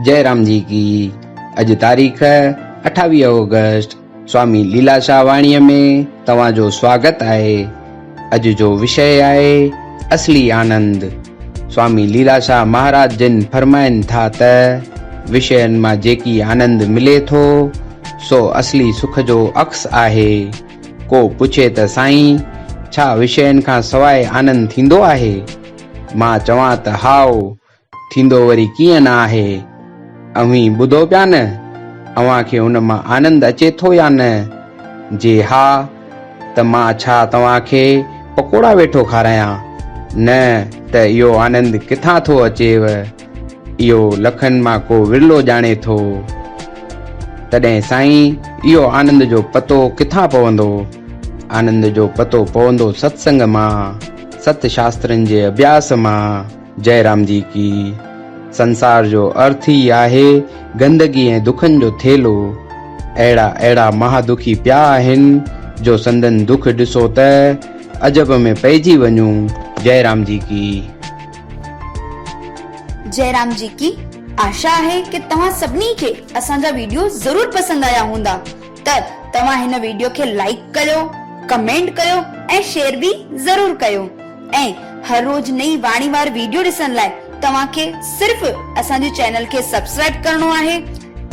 जयराम जी की। अज तारीख़ 28 ऑगस्ट। स्वामी लीलाशाह वाणीअ में तव्हांजो स्वागत आहे। अज जो विषय आहे असली आनंद। स्वामी लीलाशाह महाराज जिन फरमाइनि था त विषयनि मां जेकी आनंद मिले थो सो असली सुख जो अक्स आहे। को पुछे त साईं छा विषयनि खां सवाइ आनंद थींदो आहे? मां चवां त हाओ, थींदो वरी कीअं न आहे। अव्हीं ॿुधो पिया न, अव्हांखे उन मां आनंद अचे थो या न? जे हा त मां छा तव्हांखे पकोड़ा वेठो खारायां? न त इहो आनंद किथां थो अचेव? इहो लखनि मां को विरलो ॼाणे थो। तॾहिं साईं इहो आनंद जो पतो किथां पवंदो? आनंद जो पतो पवंदो सत्संग मां, सत शास्त्रनि जे अभ्यास मां। जयराम जी की। संसार जो अर्थ ई आहे गंदगी ऐं दुखनि जो थेलो। अहिड़ा अहिड़ा महादुखी पिया आहिनि जो संदन दुख ॾिसो त अजब में पइजी वञूं। जयराम जी की। जयराम जी की। आशा है कि तव्हां सभिनी खे असांजा वीडियो जरूर पसंद आया हूंदा। त तव्हां हिन वीडियो खे लाइक कयो, कमेंट कयो ऐं शेयर भी जरूर कयो। ऐं हर रोज नई वाणीवार वीडियो ॾिसण लाइ तव्हांखे सिर्फ असांजे चैनल खे सब्सक्राइब करणो आहे,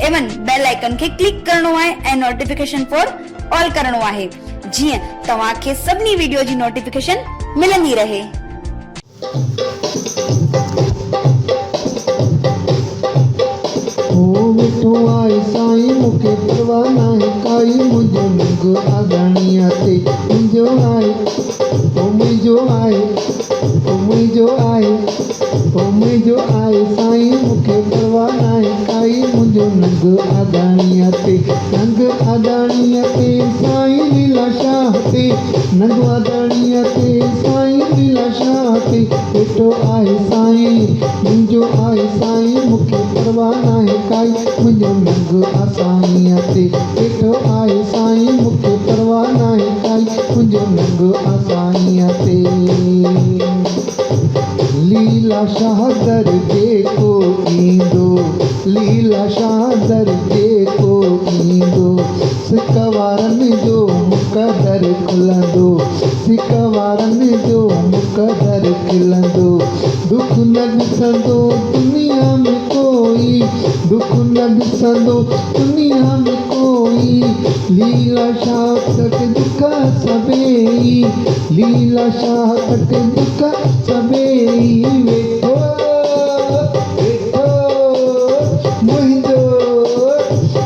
एवन बेल आइकन खे क्लिक करणो आहे ऐं नोटिफिकेशन फॉर ऑल करणो आहे, जीअं तव्हांखे सभिनी वीडियो जी नोटिफिकेशन मिलंदी रहे। मिठो आहे साईं मूंखे परवाह नाहे काई, मुंहिंजो नंग आगाणीअ ते मुंहिंजो आहे, ओ मुंहिंजो आहे, ओ मुंहिंजो आहे, ओ मुंहिंजो आहे साईं मूंखे परवाह नाहे काई, मुंहिंजो नंग आगाणीअ ते, नंग आगाणीअ ते साईं लीलाशाह ते, नंग आगाणीअ ते साईं लीलाशाह ते वेठो आहे साईं मुंहिंजो आहे साईं मूंखे परवाह नाहे काई, मुंहिंजो नंग आसाईअ ते वेठो आहे साईं मूंखे परवाह नाहे काई, मुंहिंजो नंग आसाईअ ते। लीलाशाह दर जेको ईंदो, लीलाशाह दर जेको ईंदो, सिक वारनि जो मुक़दर खुलंदो, सिक वारनि जो मुक़दर खिलंदो, दुख न ॾिसंदो दुनिया में कोई, दुख न ॾिसंदो दुनिया में कोई, लीलाशाह तक दुख सभेई, लीलाशाह तक दुख सभेई वेठो वेठो मुंहिंजो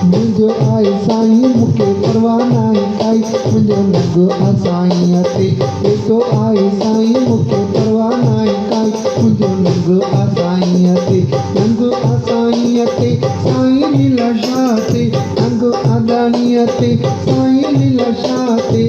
मुंहिंजो आहे साईं मूंखे परवाह नाहे काई, मुंहिंजो नंग आसाईअ ते वेठो आहे साईं मूंखे परवाह नाहे काई, मुंहिंजो नंग आसाईअ ते, नंग आसाईअ ते साईं लीलाशाह ते, नंग आगाणीअ ते साईं लीलाशाह ते